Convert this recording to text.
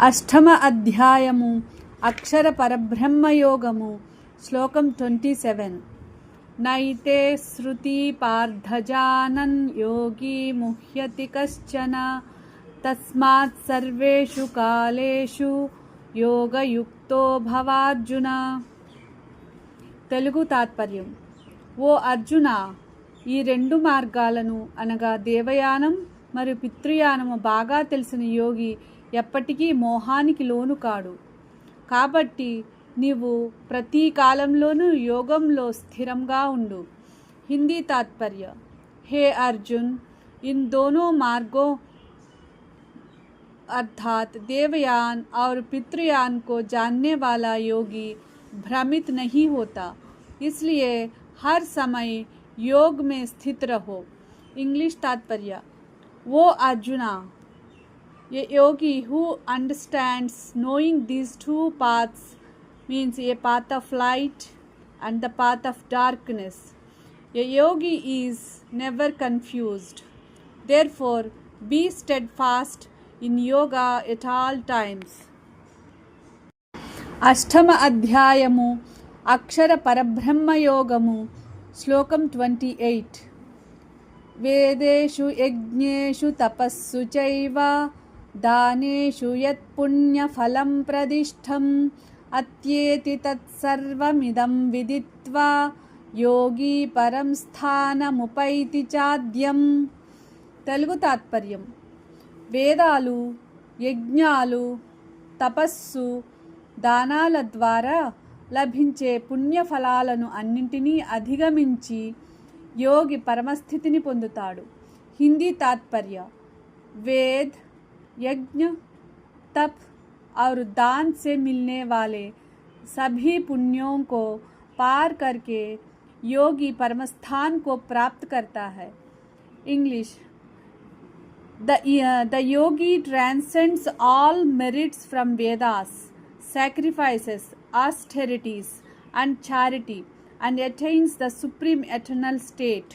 అష్టమ అధ్యాయము అక్షర పరబ్రహ్మయోగము శ్లోకం 27. నైతే శృతి పార్థజానన్ యోగి ముహ్యతి కశ్చన తస్మాత్ సర్వేషు కాలేషు యోగయుక్తో భవార్జున. తెలుగు తాత్పర్యం. ఓ అర్జున, ఈ రెండు మార్గాలను అనగా దేవయానం మరియు పితృయానము బాగా తెలిసిన యోగి ఎప్పటికీ మోహానికి లోను కాడు. కాబట్టి నీవు ప్రతి కాలంలోనూ యోగంలో స్థిరంగా ఉండు. హిందీ तात्पर्य. हे अर्जुन, इन दोनों मार्गों अर्थात देवयान और पितृयान को जानने वाला योगी भ्रमित नहीं होता, इसलिए हर समय योग में स्थित रहो. इंग्लिश तात्पर्य. वो arjuna, a yogi who understands knowing these two paths means a path of light and the path of darkness. A yogi is never confused. Therefore, be steadfast in yoga at all times. అష్టమ అధ్యాయము అక్షర పరబ్రహ్మయోగము శ్లోకం 28. వేదేషు యజ్ఞేషు తపస్సు చైవ దానేషు యత్ పుణ్యఫలం ప్రదిష్టం అత్యేతి తత్సర్వమిదం విదిత్వా యోగి పరం స్థానముపైతి చాద్యం. తెలుగు తాత్పర్యం. వేదాలు, యజ్ఞాలు, తపస్సు, దానాల ద్వారా లభించే పుణ్యఫలాలను అన్నింటినీ అధిగమించి యోగి పరమస్థితిని పొందుతాడు. హిందీ तात्पर्य. वेद, यज्ञ, तप और दान से मिलने वाले सभी पुण्यों को पार करके योगी परमस्थान को प्राप्त करता है. English. The yogi transcends all merits from Vedas, sacrifices, austerities and charity and attains the supreme eternal state.